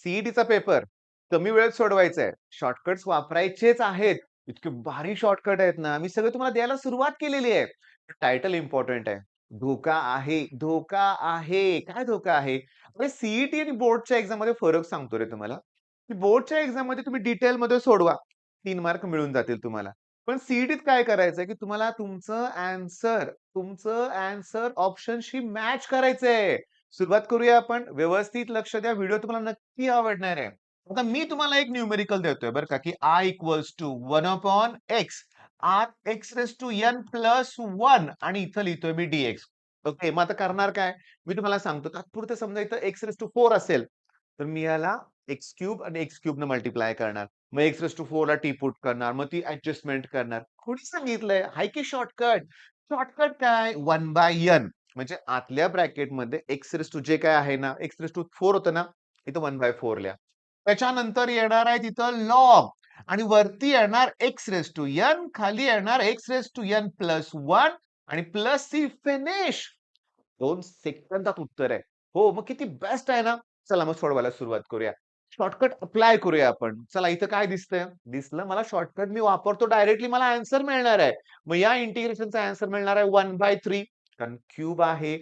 सीईटीचा paper कमी वेळेत सोडवायचा आहे. शॉर्टकट्स वापरायचेच आहेत. इतके भारी शॉर्टकट आहेत ना, मी सगळे तुम्हाला द्यायला सुरुवात केलेली आहे. टायटल इम्पोर्टंट आहे. धोका आहे, धोका आहे. काय धोका आहे? अरे सीईटी आणि बोर्डच्या एक्झाममध्ये फरक सांगतो रे तुम्हाला. की बोर्डच्या एक्झाममध्ये तुम्ही डिटेलमध्ये सोडवा. 3 मार्क मिळून जातील तुम्हाला. पण सीईटीत काय करायचंय, की तुम्हाला तुमचं ॲन्सर ऑप्शनशी मॅच करायचंय. सुरुवात करूया आपण. व्यवस्थित लक्ष द्या. व्हिडिओ तुम्हाला नक्की आवडणार आहे. आता मी तुम्हाला एक न्यूमेरिकल देतोय बरं का, की आय इक्वॉल्स टू 1/x. आत x raise to n plus 1 आणि इथं लिहितोय मी dx. ओके. मग आता करणार काय? मी तुम्हाला सांगतो. तात्पुरतं समजा इथं x रेज टू 4 असेल, तर मी याला x क्यूब आणि x क्यूबने मल्टिप्लाय करणार. मग x रेज टू 4 ला टी पुट करणार. मग ती ॲडजस्टमेंट करणार. कोणी सांगितलंय? हाय की शॉर्टकट. शॉर्टकट काय? 1/n. म्हणजे आतल्या ब्रॅकेटमध्ये एक्स रेस टू जे काय आहे ना, एक्स रेस टू 4 होतं ना, इथं 1/4 लिहा. त्याच्यानंतर येणार आहे तिथं लॉग आणि वरती येणार एक्स रेस टू एन, खाली येणार x raise to n plus 1 आणि प्लस सी फिनिश. 2 सेकंदात उत्तर आहे. हो, मग किती बेस्ट आहे ना? चला मग सोडवायला सुरुवात करूया. शॉर्टकट अप्लाय करूया आपण. चला इथं काय दिसतंय? दिसलं मला शॉर्टकट मी वापरतो डायरेक्टली मला आन्सर मिळणार आहे. मग या इंटिग्रेशनचा आन्सर मिळणार आहे 1/3 कारण क्यूब आहे.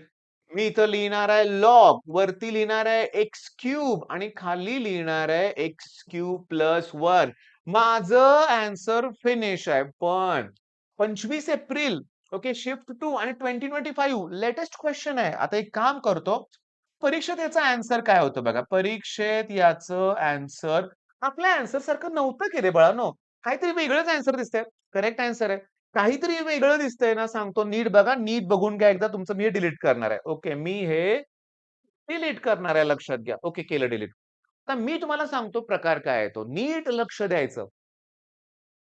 मी इथं लिहिणार आहे लॉग, वरती लिहिणार आहे एक्स क्यूब आणि खाली लिहिणार आहे एक्स क्यूब प्लस 1. माझं आन्सर फिनिश आहे. पण 25 एप्रिल ओके शिफ्ट टू आणि 2025 लेटेस्ट क्वेश्चन आहे. आता एक काम करतो. परीक्षेत याचा आन्सर काय होतं बघा. परीक्षेत याचं आन्सर आपल्या आन्सर सारखं नव्हतं की रे बाळांनो. काहीतरी वेगळंच आन्सर दिसतंय. करेक्ट आन्सर आहे. काहीतरी वेगळं दिसतंय ना सांगतो नीट बघा. नीट बघून घ्या एकदा तुमचं मी हे डिलीट करणार आहे. ओके मी हे डिलीट करणार आहे लक्षात घ्या. ओके केलं डिलीट. तर मी तुम्हाला सांगतो प्रकार काय आहे तो. नीट लक्ष द्यायचं.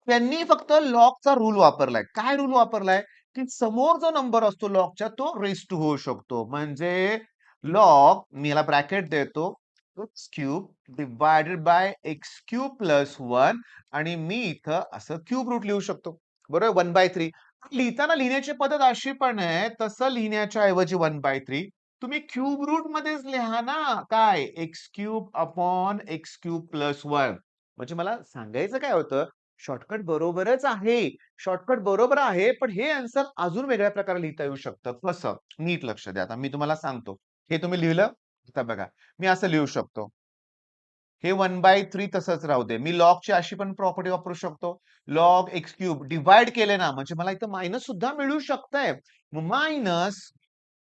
त्यांनी फक्त लॉगचा रूल वापरलाय. काय रूल वापरलाय? की समोर जो नंबर असतो लॉगच्या तो रेज टू होऊ शकतो. म्हणजे लॉग मी याला ब्रॅकेट देतो. X cube divided by x cube plus 1 आणि मी इथं असं क्यूब रूट लिहू शकतो. बरोबर 1/3. लिहिताना लिहिण्याची पद्धत अशी पण आहे, तसं लिहिण्याच्या ऐवजी 1/3 तुम्ही क्यूब रूट मध्येच लिहा ना. काय? X cube upon x cube plus 1. म्हणजे मला सांगायचं काय होतं शॉर्टकट बरोबरच आहे. शॉर्टकट बरोबर आहे, पण हे आन्सर अजून वेगळ्या प्रकारे लिहिता येऊ शकतं. कसं? नीट लक्ष द्या. आता मी तुम्हाला सांगतो. हे तुम्ही लिहिलं? आता बघा. मी असं लिहू शकतो. हे 1/3 तसंच राहू दे. मी लॉगची अशी पण प्रॉपर्टी वापरू शकतो. लॉग एक्स क्यूब डिव्हाईड केले ना, म्हणजे मला इथं मायनस सुद्धा मिळू शकतंय. मायनस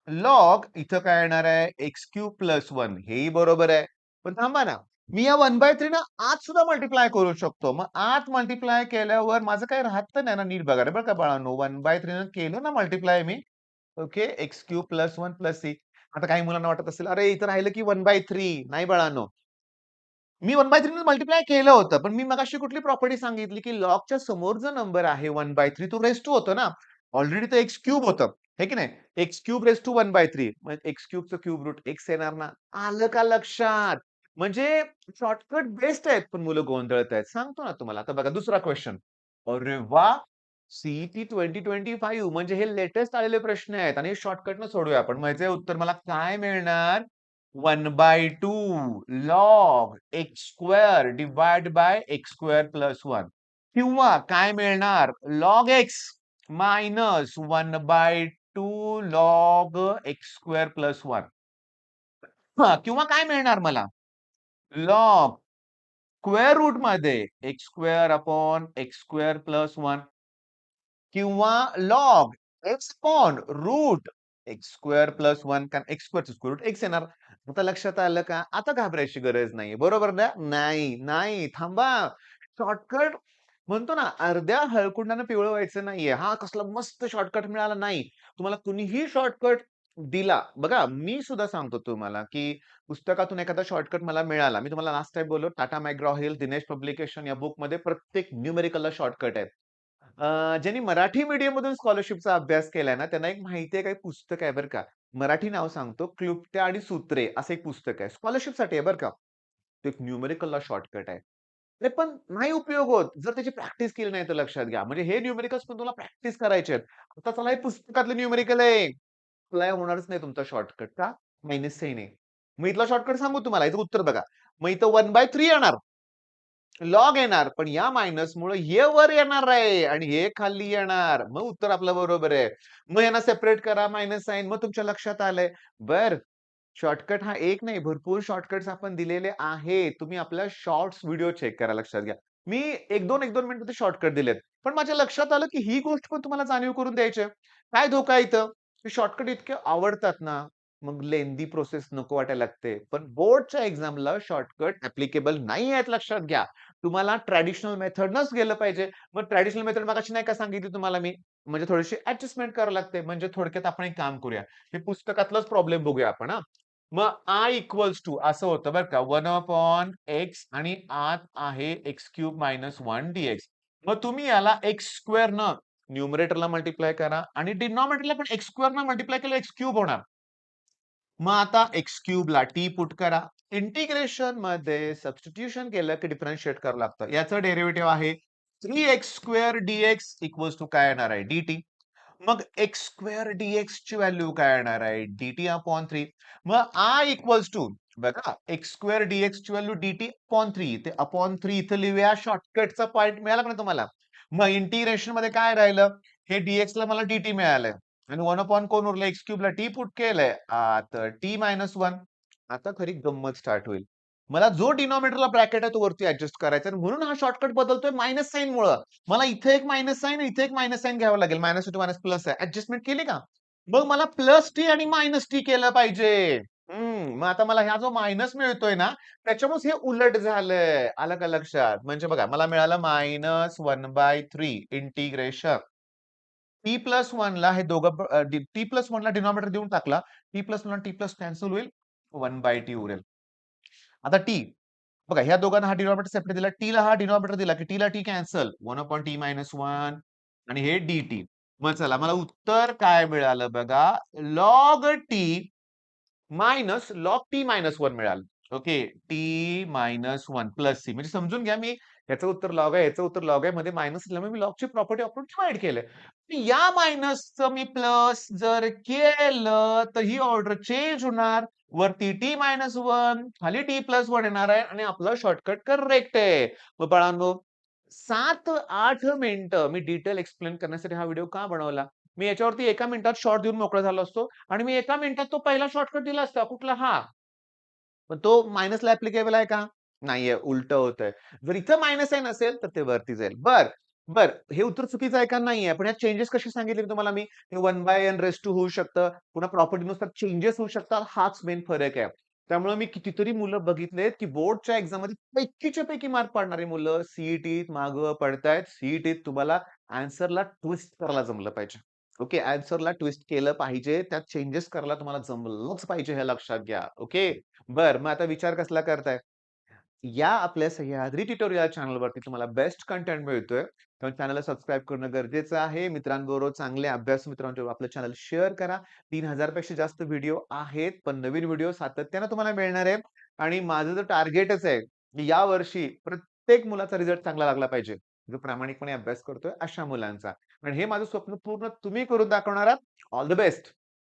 लॉग इथं काय येणार आहे? एक्स क्यूब प्लस 1 हेही बरोबर आहे. पण थांबा ना. मी या 1/3 ना आत सुद्धा मल्टिप्लाय करू शकतो. मग आत मल्टिप्लाय केल्यावर माझं काही राहत तर नाही ना नीट बघा रे बरं का बाळांनो. 1/3 न केलं ना मल्टिप्लाय मी. Okay. X cube plus 1 plus C. आता काही मुलांना वाटत असेल, "अरे इथं राहिलं की 1/3." नाही बाळांनो. मी 1/3 ने मल्टिप्लाय केलं होतं. पण मी मगाशी कुठली प्रॉपर्टी सांगितली, की लॉगच्या समोर जो नंबर आहे 1/3 तो रेज टू होतो ना. ऑलरेडी ते एक्स क्यूब होतं. हे की नाही? एक्स क्यूब रेज टू 1/3 मग एक्स क्यूबचं क्यूब रूट एक्स येणार ना. आलं का लक्षात? म्हणजे शॉर्टकट बेस्ट आहेत, पण मुलं गोंधळतायत. सांगतो ना तुम्हाला. आता बघा दुसरा क्वेशन. अरे वाह! सीईटी 2025 म्हणजे हे लेटेस्ट आलेले प्रश्न आहेत आणि शॉर्टकटनं सोडवूया आपण. मग याचे उत्तर मला काय मिळणार? 1/2 log X square divide by X square plus 1 किंवा काय मिळणार? Log X minus 1/2 log X square plus 1 हां, किंवा काय मिळणार मला? लॉग स्क्वेअर रूटमध्ये X square upon X square plus 1 किंवा log X upon root X square plus 1 कारण एक्स स्क्वेअरचं स्क्वेअर रूट एक्स येणार. आता लक्षात आलं का? आता घाबरायची गरज नाहीये. बरोबर ना? नाही, नाही. थांबा. शॉर्टकट म्हणतो ना, अर्ध्या हळकुंडाने पिवळं व्हायचं नाहीये. हा कसला मस्त शॉर्टकट मिळाला नाही. तुम्हाला कुणीही शॉर्टकट दिला. बघा, मी सुद्धा सांगतो तुम्हाला, की पुस्तकातून एखादा शॉर्टकट मला मिळाला. मी तुम्हाला लास्ट टाईम बोललो टाटा मॅग्रॉ-हिल, दिनेश पब्लिकेशन या बुकमध्ये प्रत्येक न्यूमेरिकलला शॉर्टकट आहे. ज्यांनी मराठी मीडियममधून स्कॉलरशिपचा अभ्यास केलाय ना, त्यांना एक माहिती आहे, काही पुस्तक आहे बरं का. मराठी नाव सांगतो, क्लृप्त्या आणि सूत्रे असं एक पुस्तक आहे. स्कॉलरशिपसाठी आहे बरं का. तो एक न्यूमेरिकलला शॉर्टकट आहे. ते पण नाही उपयोग होत, जर त्याची प्रॅक्टिस केली नाही तर लक्षात घ्या. म्हणजे हे न्यूमेरिकल्स पण तुला प्रॅक्टिस करायचे आहेत. आता चला हे पुस्तकातलं न्यूमेरिकल आहे. अप्लाय होणारच नाही तुमचा शॉर्टकट का? मायनस साइन आहे. मग इथला शॉर्टकट सांगू तुम्हाला, याचं उत्तर बघा. मग इथं 1/3 येणार. लॉग येणार, पण या मायनसमुळे हे वर येणार आहे आणि हे खाली येणार. मग उत्तर आपलं बरोबर आहे. मग यांना सेपरेट करा मायनस साइन. मग तुमच्या लक्षात आलंय. बरं, शॉर्टकट हा एक नाही, भरपूर शॉर्टकट्स आपण दिलेले आहेत. तुम्ही आपल्या शॉर्ट्स व्हिडिओ चेक करा, लक्षात घ्या. मी 1-2 मिनिटात शॉर्टकट दिलेत. पण माझ्या लक्षात आलं, की ही गोष्ट पण तुम्हाला जाणीव करून द्यायची आहे. काय धोका आहे इथं? शॉर्टकट इतके आवडतात ना, मग लेंदी प्रोसेस नको वाटायला लागते. पण बोर्डच्या एक्झामला शॉर्टकट ॲप्लिकेबल नाही आहेत, लक्षात घ्या. तुम्हाला ट्रॅडिशनल मेथडनच गेलं पाहिजे. मग ट्रॅडिशनल मेथड मगाशी नाही का सांगितली तुम्हाला मी? म्हणजे थोडीशी ॲडजस्टमेंट करावी लागते. म्हणजे थोडक्यात आपण एक काम करूया. हे पुस्तकातलाच प्रॉब्लेम बघूया आपण हां. मग आय इक्वल्स टू असं होतं बरं का 1/x आणि आत आहे x³ - 1 dx. मग तुम्ही याला x² न न्यूमरेटरला मल्टिप्लाय करा आणि डिनॉमिनेटरला पण x² न मल्टिप्लाय केलं x³ होणार. मग आता x³ ला t पुट करा. इंटिग्रेशन मध्ये सबस्टिट्यूशन केलं की डिफरन्शिएट करावं लागतं. याचं डेरिव्हेटिव्ह आहे 3x² dx इक्वल्स टू काय येणार आहे dt. मग x² dx ची व्हॅल्यू काय येणार आहे dt/3. मग I इक्वल्स टू बघा x² dx ची व्हॅल्यू dt/3 ते अपॉन 3 इथं लिहूया. शॉर्टकटचा पॉइंट मिळाला का नाही तुम्हाला? मग इंटिग्रेशन मध्ये काय राहिलं? हे dx ला मला dt मिळालंय आणि 1 कोण उरलं x³ ला t पुट केलंय. तर t-1. आता खरी गंमत स्टार्ट होईल. मला जो डिनॉमिनेटरला ब्रॅकेट आहे तो वरती ऍडजस्ट करायचा आणि म्हणून हा शॉर्टकट बदलतोय मायनस साइन मुळे. मला इथे एक मायनस साइन, इथे एक मायनस साइन घ्यावं लागेल. मायनस टू मायनस प्लस आहे. ऍडजस्टमेंट केली का? मग मला प्लस टी आणि मायनस टी केलं पाहिजे. मग आता मला हा जो मायनस मिळतोय ना, त्याच्यामुळे हे उलट झालंय. आलं का लक्षात? म्हणजे बघा मला मिळालं -1/3 इंटिग्रेशन t+1 ला हे दोघं t+1 ला डिनॉमिनेटर देऊन टाकला. t+1 t+ कॅन्सल होईल. 1/t उरेल. आता टी बघा ह्या दोघांना हा डिनॉमिनेटर सेपरेट दिला. टी ला हा डिनॉमिनेटर दिला की टी ला टी कॅन्सल 1/t-1 आणि हे dt. मग चला मला उत्तर काय मिळालं बघा. Log T minus log t-1 मिळालं. ओके. t-1 प्लस सी म्हणजे समजून घ्या मी याचं उत्तर लॉग आहे, याचं उत्तर लॉग आहे. मध्ये मायनस असल्यामुळे मी लॉगची प्रॉपर्टी वापरून डिव्हाइड केलंय. या मायनसचं मी प्लस जर केलं तर ही ऑर्डर चेंज होणार. वरती t-1 खाली t+1 येणार आहे आणि आपलं शॉर्टकट करेक्ट आहे. मग बाळांनो 7-8 मिनिटं मी डिटेल एक्सप्लेन करण्यासाठी हा व्हिडिओ का बनवला? मी याच्यावरती 1 मिनिटात शॉर्ट देऊन मोकळा झालो असतो आणि मी 1 मिनिटात तो पहिला शॉर्टकट दिला असता. कुठला? हा. पण तो मायनसला ॲप्लिकेबल आहे का? नाहीये, उलटं होतंय. जर इथं मायनस साइन असेल, तर ते वरती जाईल. बरं. हे उत्तर चुकीचं आहे का? नाहीये. पण यात चेंजेस कसे सांगितले मी तुम्हाला मी? हे 1/n² होऊ शकतं. पुन्हा प्रॉपर्टीनुसार चेंजेस होऊ शकतात. हाच मेन फरक आहे. त्यामुळे मी कितीतरी मुलं बघितलेत, की बोर्डच्या एक्झाममध्ये पैकीच्या पैकी मार्क पाडणारी मुलं सीईटीत मागं पडतायत. सीईटीत तुम्हाला आन्सरला ट्विस्ट करायला जमलं पाहिजे. ओके. आन्सरला ट्विस्ट केलं पाहिजे. त्यात चेंजेस करायला तुम्हाला जमलंच पाहिजे हे लक्षात घ्या. ओके. मग आता विचार कसला करताय? या आपल्या सह्याद्री ट्युटोरियल चॅनलवरती तुम्हाला बेस्ट कंटेंट मिळतोय. त्यामुळे चॅनलला सबस्क्राईब करणं गरजेचं आहे. मित्रांबरोबर चांगले अभ्यासू मित्रांबरोबर आपलं चॅनल शेअर करा. 3000 पेक्षा जास्त व्हिडिओ आहेत, पण नवीन व्हिडिओ सातत्यानं तुम्हाला मिळणार आहे. आणि माझं तर टार्गेटच आहे, की यावर्षी प्रत्येक मुलाचा रिझल्ट चांगला लागला पाहिजे. जो प्रामाणिकपणे अभ्यास करतोय अशा मुलांचा. आणि हे माझं स्वप्न पूर्ण तुम्ही करून दाखवणार आहात. All the best.